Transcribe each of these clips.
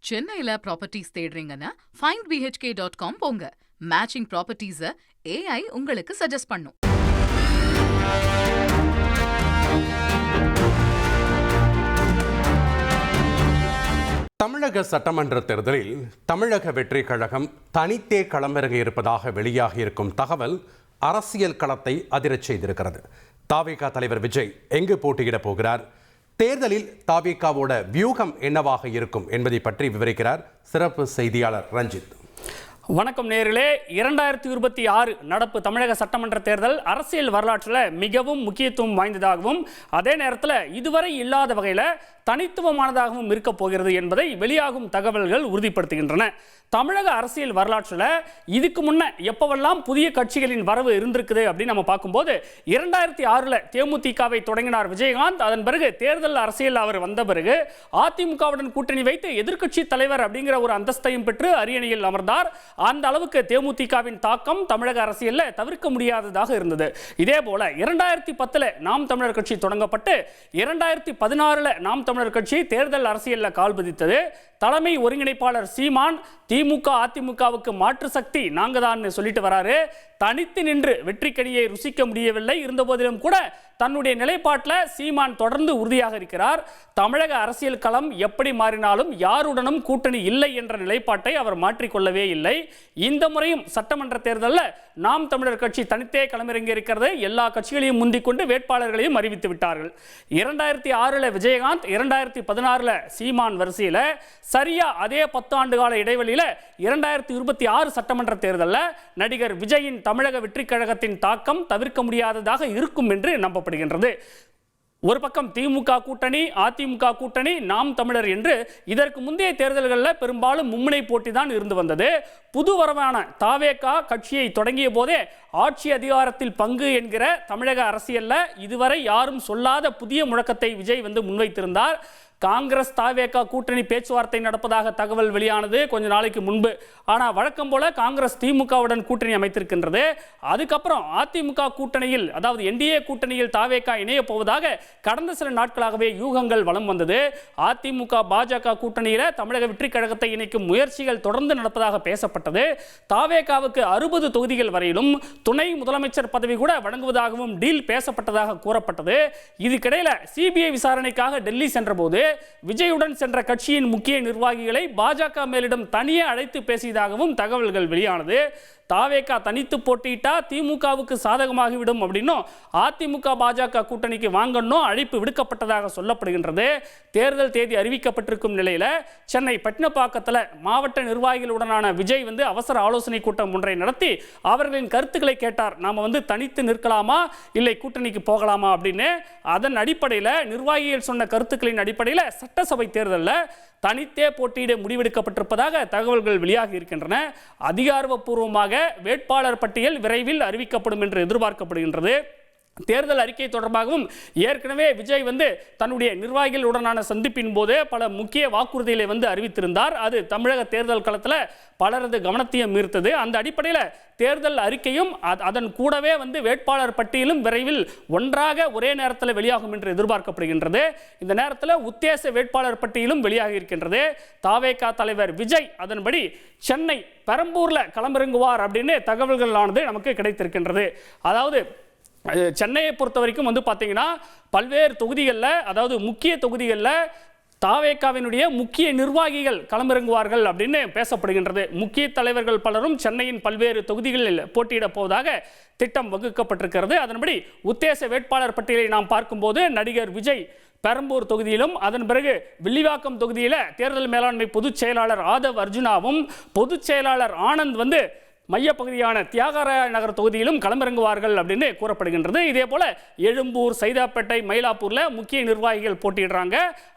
சென்னையில properties தேடுறீங்கன்னா findbhk.com போங்க. Matching ப்ராப்பர்ட்டிஸ AI உங்களுக்கு சஜஸ்ட் பண்ணும். தமிழக சட்டமன்ற தேர்தலில் தமிழக வெற்றி கழகம் தனித்தே களமிறங்க இருப்பதாக வெளியாகியிருக்கும் தகவல் அரசியல் களத்தை அதிரச் செய்திருக்கிறது. தாவேகா தலைவர் விஜய் எங்கு போட்டியிடப் போகிறார், தேர்தலில் தாவேகாவோட வியூகம் என்னவாக இருக்கும் என்பதை பற்றி விவரிக்கிறார் சிறப்பு செய்தியாளர் ரஞ்சித். வணக்கம் நேயர்களே. 2026 நடப்பு தமிழக சட்டமன்ற தேர்தல் அரசியல் வரலாற்றில் மிகவும் முக்கியத்துவம் வாய்ந்ததாகவும் அதே நேரத்தில் இதுவரை இல்லாத வகையில் தனித்துவமானதாகவும் இருக்க போகிறது என்பதை வெளியாகும் தகவல்கள் உறுதிப்படுத்துகின்றன. தமிழக அரசியல் வரலாற்றில் இதுக்கு முன்ன எப்பவெல்லாம் புதிய கட்சிகளின் வரவு இருந்திருக்குது அப்படின்னு நம்ம பார்க்கும்போது 2006 தேமுதிகவை தொடங்கினார் விஜயகாந்த். அதன் பிறகு தேர்தல் அரசியல் அவர் வந்த பிறகு அதிமுகவுடன் கூட்டணி வைத்து எதிர்க்கட்சி தலைவர் அப்படிங்கிற ஒரு அந்தஸ்தையும் பெற்று அரியணையில் அமர்ந்தார். அந்த அளவுக்கு தேமுதிகவின் தாக்கம் தமிழக அரசியலில் தவிர்க்க முடியாததாக இருந்தது. இதே போல 2010 நாம் தமிழர் கட்சி தொடங்கப்பட்டு 2016 நாம் தமிழர் கட்சி தேர்தல் அரசியலில் கால் பதித்தது. தலைமை ஒருங்கிணைப்பாளர் சீமான் திமுக அதிமுகவுக்கு மாற்று சக்தி நாங்க தான் சொல்லிட்டு வராரு. தனித்து நின்று வெற்றி கனியை ருசிக்க முடியவில்லை. இருந்த போதிலும் கூட தன்னுடைய நிலைப்பாட்டில் சீமான் தொடர்ந்து உறுதியாக இருக்கிறார். தமிழக அரசியல் களம் எப்படி மாறினாலும் யாருடனும் கூட்டணி இல்லை என்ற நிலைப்பாட்டை அவர் மாற்றிக்கொள்ளவே இல்லை. இந்த முறையும் சட்டமன்ற தேர்தலில் நாம் தமிழர் கட்சி தனித்தே களமிறங்கி இருக்கிறது. எல்லா கட்சிகளையும் முந்திக் கொண்டு வேட்பாளர்களையும் அறிவித்து விட்டார்கள். 2006 விஜயகாந்த், 2016 சீமான் வரிசையில் சரியா அதே 10 ஆண்டு கால இடைவெளியில் 2026 சட்டமன்ற தேர்தலில் நடிகர் விஜயின் தமிழக வெற்றி கழகத்தின் தாக்கம் தவிர்க்க முடியாததாக இருக்கும் என்று நம்பப்படுகின்றது. ஒரு பக்கம் திமுக கூட்டணி, அதிமுக கூட்டணி, நாம் தமிழர் என்று இதற்கு முந்தைய தேர்தல்களில் பெரும்பாலும் மும்முனை போட்டி தான் இருந்து வந்தது. புது வரவான தாவேகா கட்சியை தொடங்கிய போதே ஆட்சி அதிகாரத்தில் பங்கு என்கிற தமிழக அரசியலில் இதுவரை யாரும் சொல்லாத புதிய முழக்கத்தை விஜய் முன்வைத்திருந்தார். காங்கிரஸ் தாவேகா கூட்டணி பேச்சுவார்த்தை நடப்பதாக தகவல் வெளியானது கொஞ்ச நாளைக்கு முன்பு. ஆனால் வழக்கம் போல காங்கிரஸ் திமுகவுடன் கூட்டணி அமைத்திருக்கின்றது. அதுக்கப்புறம் அதிமுக கூட்டணியில், அதாவது என்டிஏ கூட்டணியில் தாவேகா இணைய போவதாக கடந்த சில நாட்களாகவே யூகங்கள் வலம் வந்தது. அதிமுக பாஜக கூட்டணியில் தமிழக வெற்றி கழகத்தை இணைக்கும் முயற்சிகள் தொடர்ந்து நடப்பதாக பேசப்பட்டது. தாவேகாவுக்கு 60 தொகுதிகள் வரையிலும் துணை முதலமைச்சர் பதவி கூட வழங்குவதாகவும் டீல் பேசப்பட்டதாக கூறப்பட்டது. இதுக்கிடையில் சிபிஐ விசாரணைக்காக டெல்லி சென்ற போது விஜயுடன் சென்ற கட்சியின் முக்கிய நிர்வாகிகளை பாஜக மேலிடம் தனியே அழைத்து பேசியதாகவும் தகவல்கள் வெளியானது. தாவேகா தனித்து போட்டியிட்டா திமுகவுக்கு சாதகமாகிவிடும் அப்படின்னும் அதிமுக பாஜக கூட்டணிக்கு வாங்கணும் அழைப்பு விடுக்கப்பட்டதாக சொல்லப்படுகின்றது. தேர்தல் தேதி அறிவிக்கப்பட்டிருக்கும் நிலையில் சென்னை பட்டினப்பாக்கத்தில் மாவட்ட நிர்வாகிகளுடனான விஜய் அவசர ஆலோசனை கூட்டம் ஒன்றை நடத்தி அவர்களின் கருத்துக்களை கேட்டார். நாம் தனித்து நிற்கலாமா இல்லை கூட்டணிக்கு போகலாமா அப்படின்னு. அதன் அடிப்படையில் நிர்வாகிகள் சொன்ன கருத்துக்களின் அடிப்படையில் சட்டசபை தேர்தலில் தனித்தே போட்டியிட முடிவெடுக்கப்பட்டிருப்பதாக தகவல்கள் வெளியாகி இருக்கின்றன. அதிகாரப்பூர்வமாக வேட்பாளர் பட்டியல் விரைவில் அறிவிக்கப்படும் என்று எதிர்பார்க்கப்படுகின்றது. தேர்தல் அறிக்கை தொடர்பாகவும் ஏற்கனவே விஜய் தன்னுடைய நிர்வாகிகளுடனான சந்திப்பின் போது பல முக்கிய வாக்குறுதிகளை அறிவித்திருந்தார். அது தமிழக தேர்தல் களத்தில் பலரது கவனத்தையும் ஈர்த்தது. அந்த அடிப்படையில் தேர்தல் அறிக்கையும் அதன் கூடவே வேட்பாளர் பட்டியலும் விரைவில் ஒன்றாக ஒரே நேரத்தில் வெளியாகும் என்று எதிர்பார்க்கப்படுகின்றது. இந்த நேரத்தில் உத்தேச வேட்பாளர் பட்டியலும் வெளியாகி இருக்கின்றது. தாவேகா தலைவர் விஜய் அதன்படி சென்னை பெரம்பூரில் களமிறங்குவார் அப்படின்னு தகவல்களானது நமக்கு கிடைத்திருக்கின்றது. அதாவது சென்னையை பொறுத்த வரைக்கும் பார்த்தீங்கன்னா பல்வேறு தொகுதிகளில், அதாவது முக்கிய தொகுதிகளில் தாவேகாவினுடைய முக்கிய நிர்வாகிகள் களமிறங்குவார்கள் அப்படின்னு பேசப்படுகின்றது. முக்கிய தலைவர்கள் பலரும் சென்னையின் பல்வேறு தொகுதிகளில் போட்டியிடப் போவதாக திட்டம் வகுக்கப்பட்டிருக்கிறது. அதன்படி உத்தேச வேட்பாளர் பட்டியலை நாம் பார்க்கும்போது நடிகர் விஜய் பெரம்பூர் தொகுதியிலும், அதன் பிறகு வில்லிவாக்கம் தொகுதியில் தேர்தல் மேலாண்மை பொதுச் செயலாளர் ஆதவ் அர்ஜுனாவும் பொதுச் செயலாளர் ஆனந்த் மையப்பகுதியான தியாகராய நகர் தொகுதியிலும் களமிறங்குவார்கள் அப்படின்னு கூறப்படுகின்றது. இதே போல எழும்பூர், சைதாப்பேட்டை, மயிலாப்பூர்ல முக்கிய நிர்வாகிகள் போட்டியிடுறாங்க.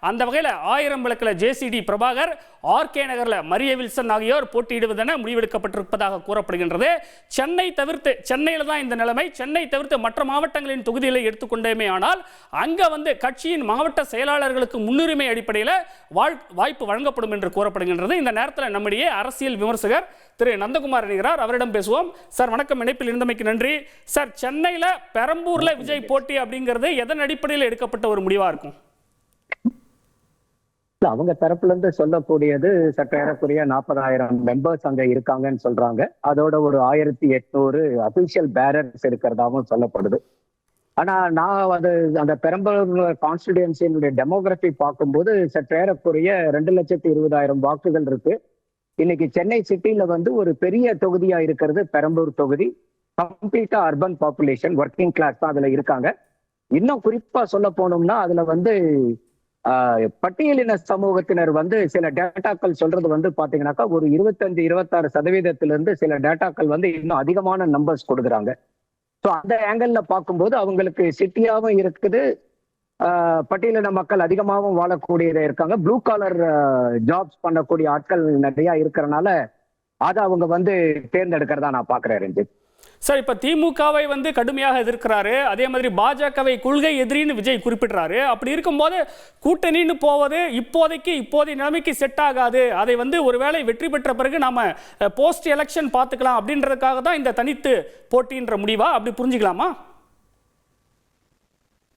அந்த வகையில் 1000 விளக்கில் ஜேசிடி பிரபாகர், ஆர்கே நகரில் மரிய வில்சன் ஆகியோர் போட்டியிடுவதென முடிவெடுக்கப்பட்டிருப்பதாக கூறப்படுகின்றது. சென்னை தவிர்த்து, சென்னையில் தான் இந்த நிலைமை, சென்னை தவிர்த்து மற்ற மாவட்டங்களின் தொகுதிகளை எடுத்துக்கொண்டேமே ஆனால் அங்கே கட்சியின் மாவட்ட செயலாளர்களுக்கு முன்னுரிமை அடிப்படையில் வாய்ப்பு வழங்கப்படும் என்று கூறப்படுகின்றது. இந்த நேரத்தில் நம்முடைய அரசியல் விமர்சகர் திரு நந்தகுமார் இருக்கிறார், அவரிடம் பேசுவோம். சார் வணக்கம், இணைப்பில் இருந்தமைக்கு நன்றி. சார், சென்னையில் பெரம்பூர்ல விஜய் போட்டி அப்படிங்கிறது எதன் அடிப்படையில் எடுக்கப்பட்ட ஒரு முடிவா இருக்கும்? அவங்க தரப்புல இருந்து சொல்லக்கூடியது சற்றேறக்குரிய 40,000 மெம்பர்ஸ் அங்க இருக்காங்கன்னு சொல்றாங்க. அதோட ஒரு 1800 அபிஷியல் பேரர்ஸ் இருக்கிறதாவும் சொல்லப்படுது. ஆனா நான் அந்த பெரம்பலூர் கான்ஸ்டிடியூன்சியினுடைய டெமோகிராஃபி பார்க்கும்போது சற்றேறக்குரிய 2,20,000 வாக்குகள் இருக்கு. இன்னைக்கு சென்னை சிட்டில ஒரு பெரிய தொகுதியா இருக்கிறது பெரம்பலூர் தொகுதி. கம்ப்ளீட்டா அர்பன் பாப்புலேஷன், ஒர்க்கிங் கிளாஸ் தான் அதுல இருக்காங்க. இன்னும் குறிப்பா சொல்ல போனோம்னா அதுல பட்டியலின சமூகத்தினர் சில டேட்டாக்கள் சொல்றது பாத்தீங்கன்னாக்கா ஒரு 25-26% சில டேட்டாக்கள் இன்னும் அதிகமான நம்பர்ஸ் கொடுக்குறாங்க. ஸோ அந்த ஆங்கிள் பார்க்கும்போது அவங்களுக்கு சிட்டியாவும் இருக்குது, பட்டியலின மக்கள் அதிகமாகவும் வாழக்கூடியதா இருக்காங்க, ப்ளூ காலர் ஜாப்ஸ் பண்ணக்கூடிய ஆட்கள் நிறைய இருக்கிறனால அதை அவங்க தேர்ந்தெடுக்கிறதா நான் பாக்குறேன் ரஞ்சித். சார், இப்ப திமுகவை கடுமையாக எதிர்க்கிறாரு, அதே மாதிரி பாஜகவை கொள்கை எதிரின்னு விஜய் குறிப்பிடுறாரு. அப்படி இருக்கும்போது கூட்டணின்னு போவது இப்போதைய நிலைமைக்கு செட் ஆகாது, அதை ஒருவேளை வெற்றி பெற்ற பிறகு நாம போஸ்ட் எலெக்ஷன் பார்த்துக்கலாம் அப்படின்றதுக்காக தான் இந்த தனித்து போட்டின்ற முடிவா, அப்படி புரிஞ்சுக்கலாமா?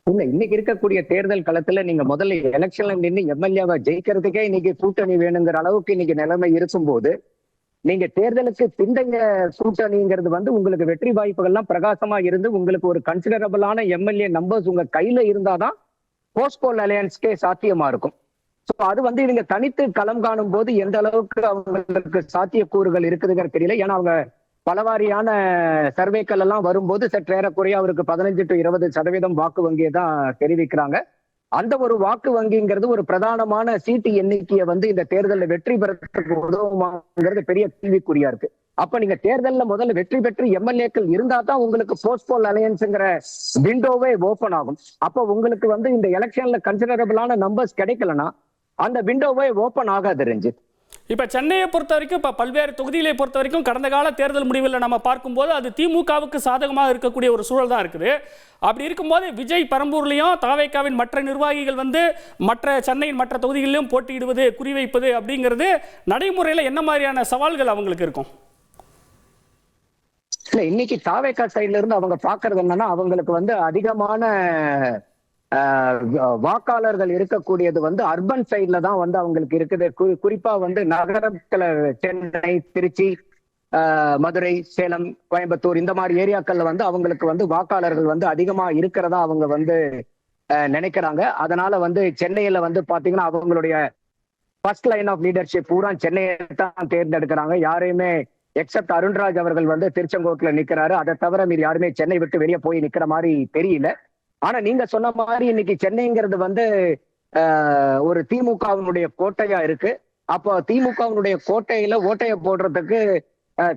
இல்ல, இன்னைக்கு இருக்கக்கூடிய தேர்தல் களத்துல நீங்க முதல்ல எலெக்ஷன்ல நின்று எம்எல்ஏவை ஜெயிக்கிறதுக்கே இன்னைக்கு கூட்டணி வேணுங்கிற அளவுக்கு இன்னைக்கு நிலைமை இருக்கும்போது நீங்க தேர்தலுக்கு பிந்தைய கூட்டணிங்கிறது உங்களுக்கு வெற்றி வாய்ப்புகள்லாம் பிரகாசமா இருந்து உங்களுக்கு ஒரு கன்சிடரபிளான எம்எல்ஏ நம்பர்ஸ் உங்க கையில இருந்தாதான் போஸ்ட்போல் அலையன்ஸ்க்கே சாத்தியமா இருக்கும். ஸோ அது நீங்க தனித்து களம் காணும் போது எந்த அளவுக்கு அவங்களுக்கு சாத்தியக்கூறுகள் இருக்குதுங்கிறது தெரியல. ஏன்னா அவங்க பலவாரியான சர்வேக்கள் எல்லாம் வரும்போது சற்றேறக்குறைய அவருக்கு 15 to 20% வாக்கு வங்கியை தான் தெரிவிக்கிறாங்க. அந்த ஒரு வாக்கு வங்கிங்கிறது ஒரு பிரதானமான சீட்டு எண்ணிக்கையை இந்த தேர்தலில் வெற்றி பெறத்துக்கு உதவுமாங்கிறது பெரிய கேள்விக்குறியா இருக்கு. அப்ப நீங்க தேர்தலில் முதல்ல வெற்றி பெற்று எம்எல்ஏக்கள் இருந்தா தான் உங்களுக்கு போஸ்ட்போல் அலையன்ஸ்ங்கிற விண்டோவே ஓபன் ஆகும். அப்ப உங்களுக்கு இந்த எலெக்ஷன்ல கன்சிடரபிளான நம்பர்ஸ் கிடைக்கலன்னா அந்த விண்டோவே ஓபன் ஆகாது ரஞ்சித். இப்ப சென்னையை பொறுத்த வரைக்கும், இப்ப பல்வேறு தொகுதிகளை பொறுத்த வரைக்கும் கடந்த கால தேர்தல் முடிவில் நம்ம பார்க்கும்போது அது திமுகவுக்கு சாதகமாக இருக்கக்கூடிய ஒரு சூழல் தான் இருக்குது. அப்படி இருக்கும்போது விஜய் பெரம்பூர்லையும் தாவேகாவின் மற்ற நிர்வாகிகள் மற்ற சென்னையின் மற்ற தொகுதிகளிலும் போட்டியிடுவது, குறிவைப்பது அப்படிங்கிறது நடைமுறையில் என்ன மாதிரியான சவால்கள் அவங்களுக்கு இருக்கும்? இல்ல, இன்னைக்கு தாவேகா சைட்ல இருந்து அவங்க பாக்குறது என்னன்னா அவங்களுக்கு அதிகமான வாக்காளர்கள் இருக்கக்கூடியது அர்பன் சைட்ல தான் அவங்களுக்கு இருக்குது. குறிப்பா நகரத்துல சென்னை, திருச்சி, மதுரை, சேலம், கோயம்புத்தூர் இந்த மாதிரி ஏரியாக்கள்ல அவங்களுக்கு வாக்காளர்கள் அதிகமா இருக்கிறதா அவங்க நினைக்கிறாங்க. அதனால சென்னையில பாத்தீங்கன்னா அவங்களுடைய ஃபர்ஸ்ட் லைன் ஆஃப் லீடர்ஷிப் பூரா சென்னையை தான் தேர்ந்தெடுக்கிறாங்க. யாரையுமே எக்ஸப்ட் அருண்ராஜ் அவர்கள் திருச்செங்கோட்டுல நிக்கிறாரு. அதை தவிர மீறி யாருமே சென்னை விட்டு வெளியே போய் நிக்கிற மாதிரி தெரியல. ஆனா நீங்க சொன்ன மாதிரி இன்னைக்கு சென்னைங்கிறது ஒரு திமுகவினுடைய கோட்டையா இருக்கு. அப்போ திமுகவினுடைய கோட்டையில ஓட்டையை போடுறதுக்கு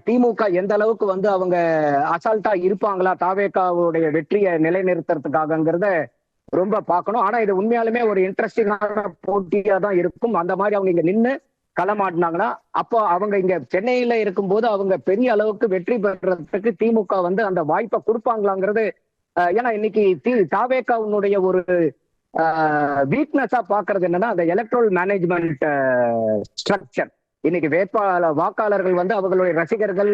திமுக எந்த அளவுக்கு அவங்க அசால்ட்டா இருப்பாங்களா தாவேகாவுடைய வெற்றியை நிலைநிறுத்துறதுக்காகங்கிறத ரொம்ப பார்க்கணும். ஆனா இது உண்மையாலுமே ஒரு இன்ட்ரெஸ்டிங்கான போட்டியா தான் இருக்கும். அந்த மாதிரி அவங்க இங்க நின்று களமாடினாங்கன்னா அப்போ அவங்க இங்க சென்னையில இருக்கும்போது அவங்க பெரிய அளவுக்கு வெற்றி பெறதுக்கு திமுக அந்த வாய்ப்பை கொடுப்பாங்களாங்கிறது. ஏன்னா இன்னைக்கு தாவேகாவுடைய ஒரு வீக்னஸா பாக்குறது என்னன்னா அந்த எலக்ட்ரல் மேனேஜ்மெண்ட் ஸ்ட்ரக்சர். இன்னைக்கு வாக்காளர்கள் அவர்களுடைய ரசிகர்கள்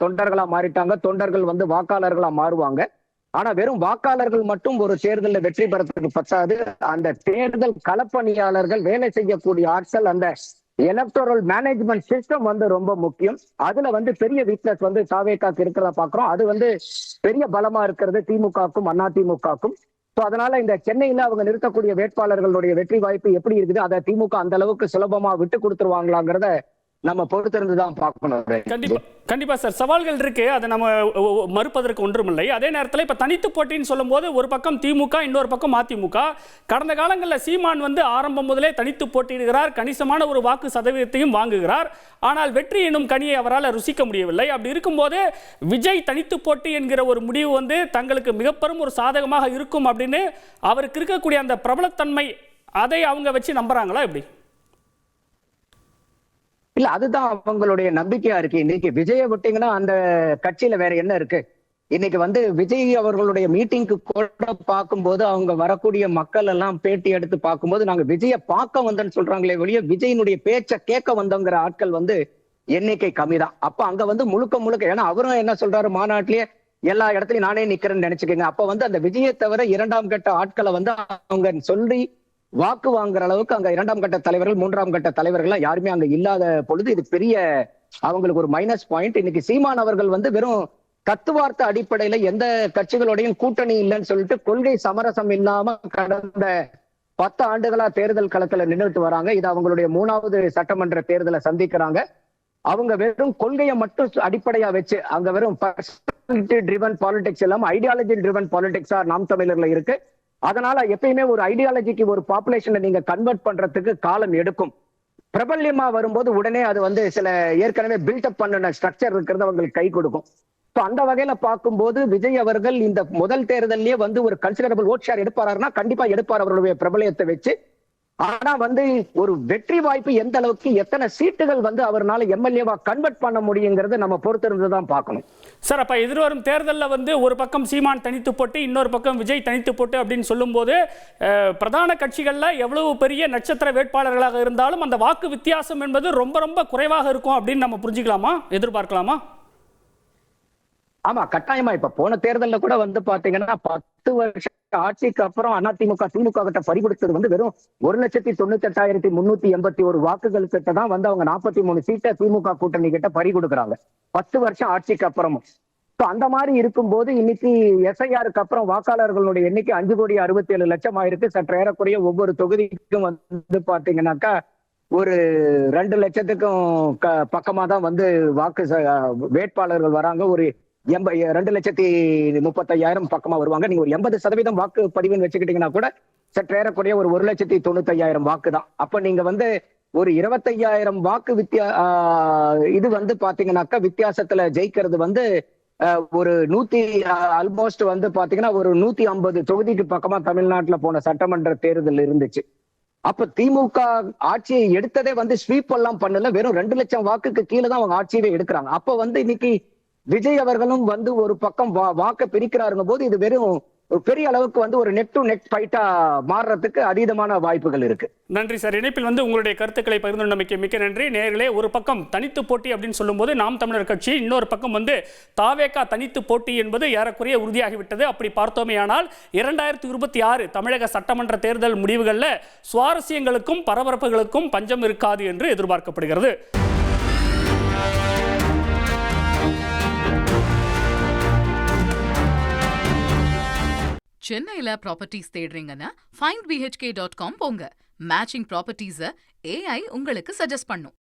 தொண்டர்களா மாறிட்டாங்க, தொண்டர்கள் வாக்காளர்களா மாறுவாங்க. ஆனா வெறும் வாக்காளர்கள் மட்டும் ஒரு தேர்தலில் வெற்றி பெறத்துக்கு பத்தாது. அந்த தேர்தல் களப்பணியாளர்கள், வேலை செய்யக்கூடிய ஆட்கள், அந்த எலக்டோரல் மேனேஜ்மெண்ட் சிஸ்டம் ரொம்ப முக்கியம். அதுல பெரிய வீக்னஸ் தாவேகாக்கு இருக்கிறத பாக்குறோம். அது பெரிய பலமா இருக்கிறது திமுகவுக்கும் அதிமுகவுக்கும். ஸோ அதனால இந்த சென்னையில அவங்க நிறுத்தக்கூடிய வேட்பாளர்களுடைய வெற்றி வாய்ப்பு எப்படி இருக்குது, அதை திமுக அந்த அளவுக்கு சுலபமா விட்டு கொடுத்துருவாங்களாங்கிறத நம்ம பொறுத்திருந்துதான் பார்க்கணும். கண்டிப்பா சார், சவால்கள் இருக்கு, அதை நம்ம மறுப்பதற்கு ஒன்றுமில்லை. அதே நேரத்தில் இப்ப தனித்து போட்டின்னு சொல்லும் போது ஒரு பக்கம் திமுக, இன்னொரு பக்கம் அதிமுக. கடந்த காலங்களில் சீமான் ஆரம்பம் முதலே தனித்து போட்டியிடுகிறார், கணிசமான ஒரு வாக்கு சதவீதத்தையும் வாங்குகிறார். ஆனால் வெற்றி எனும் கனியை அவரால் ருசிக்க முடியவில்லை. அப்படி இருக்கும்போது விஜய் தனித்து போட்டி என்கிற ஒரு முடிவு தங்களுக்கு மிகப்பெரும் ஒரு சாதகமாக இருக்கும் அப்படின்னு அவருக்கு இருக்கக்கூடிய அந்த பிரபலத்தன்மை, அதை அவங்க வச்சு நம்புறாங்களா எப்படி? இல்ல, அதுதான் அவங்களுடைய நம்பிக்கையா இருக்கு. இன்னைக்கு விஜயை விட்டீங்கன்னா அந்த கட்சியில வேற என்ன இருக்கு? இன்னைக்கு விஜய் அவர்களுடைய மீட்டிங்க்கு கூட பார்க்கும்போது அவங்க வரக்கூடிய மக்கள் எல்லாம் பேட்டி எடுத்து பார்க்கும்போது நாங்க விஜய பார்க்க வந்தேன்னு சொல்றாங்களே ஒழிய விஜயினுடைய பேச்சை கேட்க வந்தோங்கிற ஆட்கள் எண்ணிக்கை கம்மிதான். அப்ப அங்க முழுக்க ஏன்னா அவரும் என்ன சொல்றாரு, மாநாட்டிலேயே எல்லா இடத்துலயும் நானே நிக்கிறேன்னு நினைச்சுக்கோங்க. அப்ப அந்த விஜயை தவிர இரண்டாம் கட்ட ஆட்களை அவங்க சொல்லி வாக்கு வாங்குற அளவுக்கு அங்க 2ஆம் கட்ட தலைவர்கள் 3ஆம் கட்ட தலைவர்கள் யாருமே அங்க இல்லாத பொழுது இது பெரிய அவங்களுக்கு ஒரு மைனஸ் பாயிண்ட். இன்னைக்கு சீமான் அவர்கள் வந்து வெறும் தத்துவார்த்த அடிப்படையில எந்த கட்சிகளோடையும் கூட்டணி இல்லைன்னு சொல்லிட்டு கொள்கை சமரசம் இல்லாம கடந்த 10 ஆண்டுகளா தேர்தல் களத்துல நின்றுட்டு வராங்க. இது அவங்களுடைய 3வது சட்டமன்ற தேர்தலை சந்திக்கிறாங்க. அவங்க வெறும் கொள்கையை மட்டும் அடிப்படையா வச்சு அங்க வெறும் பர்சனாலிட்டி ட்ரிவன் பாலிடிக்ஸ் இல்லாம ஐடியாலஜி ட்ரிவன் பாலிடிக்ஸா நாம் தமிழர்ல இருக்கு. அதனால எப்பயுமே ஒரு ஐடியாலஜிக்கு ஒரு பாப்புலேஷனை நீங்க கன்வெர்ட் பண்றதுக்கு காலம் எடுக்கும். பிரபல்யமா வரும்போது உடனே அது வந்து சில ஏற்கனவே பில்டப் பண்ணின ஸ்ட்ரக்சர் இருக்கிறது அவங்களுக்கு கை கொடுக்கும். அந்த வகையில பார்க்கும்போது விஜய் அவர்கள் இந்த முதல் தேர்தலே வந்து ஒரு கன்சிடரபிள் ஓட் ஷேர் எடுப்பாருன்னா கண்டிப்பா எடுப்பார் அவருடைய பிரபலயத்தை வச்சு. ஆனா வந்து ஒரு வெற்றி வாய்ப்பு எந்த அளவுக்கு எத்தனை சீட்டுகள் வந்து அவரால் எம்எல்ஏவா கன்வெர்ட் பண்ண முடியுங்கிறது நம்ம பொறுத்திருந்துதான் பார்க்கணும். சார், அப்ப எதிர்வரும் தேர்தலில் வந்து ஒரு பக்கம் சீமான் தனித்து போட்டு இன்னொரு பக்கம் விஜய் தனித்து போட்டு அப்படின்னு சொல்லும்போது பிரதான கட்சிகள்ல எவ்வளவு பெரிய நட்சத்திர வேட்பாளர்களாக இருந்தாலும் அந்த வாக்கு வித்தியாசம் என்பது ரொம்ப ரொம்ப குறைவாக இருக்கும் அப்படின்னு நம்ம புரிஞ்சுக்கலாமா, எதிர்பார்க்கலாமா? ஆமா, கட்டாயமா. இப்ப போன தேர்தல்ல கூட வந்து பாத்தீங்கன்னா 10 வருஷம் ஆட்சிக்கு அப்புறம் அதிமுக திமுக கிட்ட பறிகொடுத்தது வந்து வெறும் 1,98,381 வாக்குகள் கிட்ட தான் வந்து அவங்க 43 சீட்டை திமுக கூட்டணி கிட்ட பறி கொடுக்குறாங்க 10 வருஷம் ஆட்சிக்கு அப்புறமும். அந்த மாதிரி இருக்கும்போது இன்னைக்கு எஸ்ஐஆருக்கு அப்புறம் வாக்காளர்களுடைய எண்ணிக்கை 5,67,00,000 ஆயிருக்கு. சற்று ஏறக்குறைய ஒவ்வொரு தொகுதிக்கும் வந்து பாத்தீங்கன்னாக்கா ஒரு 2 லட்சத்துக்கும் பக்கமா தான் வந்து வாக்கு வேட்பாளர்கள் வராங்க. ஒரு 2,30,000 பக்கமா வருவாங்க. நீங்க ஒரு 80% வாக்கு பதிவுன்னு வச்சுக்கிட்டீங்கன்னா கூட சற்றேறக்குறைய ஒரு 1,95,000 வாக்கு தான். அப்ப நீங்க வந்து ஒரு 25,000 வாக்கு இது வந்து பாத்தீங்கன்னாக்கா வித்தியாசத்துல ஜெயிக்கிறது வந்து ஒரு ஆல்மோஸ்ட் வந்து பாத்தீங்கன்னா ஒரு 150 தொகுதிக்கு பக்கமா தமிழ்நாட்டுல போன சட்டமன்ற தேர்தல் இருந்துச்சு. அப்ப திமுக ஆட்சியை எடுத்ததே வந்து ஸ்வீப் எல்லாம் பண்ணல, வெறும் 2 லட்சம் வாக்குக்கு கீழே தான் அவங்க ஆட்சியவே எடுக்கிறாங்க. அப்ப வந்து இன்னைக்கு விஜய் அவர்களும் வந்து ஒரு பக்கம் வாக்க பிரிக்கிறாருங்க போது இது வெறும் ஒரு பெரிய அளவுக்கு வந்து ஒரு நெட் டு நெட் ஃபைட்டா மாறுறதுக்கு அதீதமான வாய்ப்புகள் இருக்கு. நன்றி சார். இணைப்பில் வந்து உங்களுடைய கருத்துக்களை பகிர்ந்து மிக்க நன்றி. நேயர்களே, ஒரு பக்கம் தனித்து போட்டி அப்படின்னு சொல்லும்போது நாம் தமிழர் கட்சி, இன்னொரு பக்கம் வந்து தாவேகா தனித்து போட்டி என்பது ஏறக்குறைய உறுதியாகிவிட்டது. அப்படி பார்த்தோமேயானால் 2026 தமிழக சட்டமன்ற தேர்தல் முடிவுகளில் சுவாரஸ்யங்களுக்கும் பரபரப்புகளுக்கும் பஞ்சம் இருக்காது என்று எதிர்பார்க்கப்படுகிறது. சென்னையில ப்ராப்பர்ட்டிஸ் தேடுறீங்கன்னா findbhk.com போங்க. மேட்சிங் ப்ராப்பர்ட்டிஸை AI உங்களுக்கு சஜஸ்ட் பண்ணும்.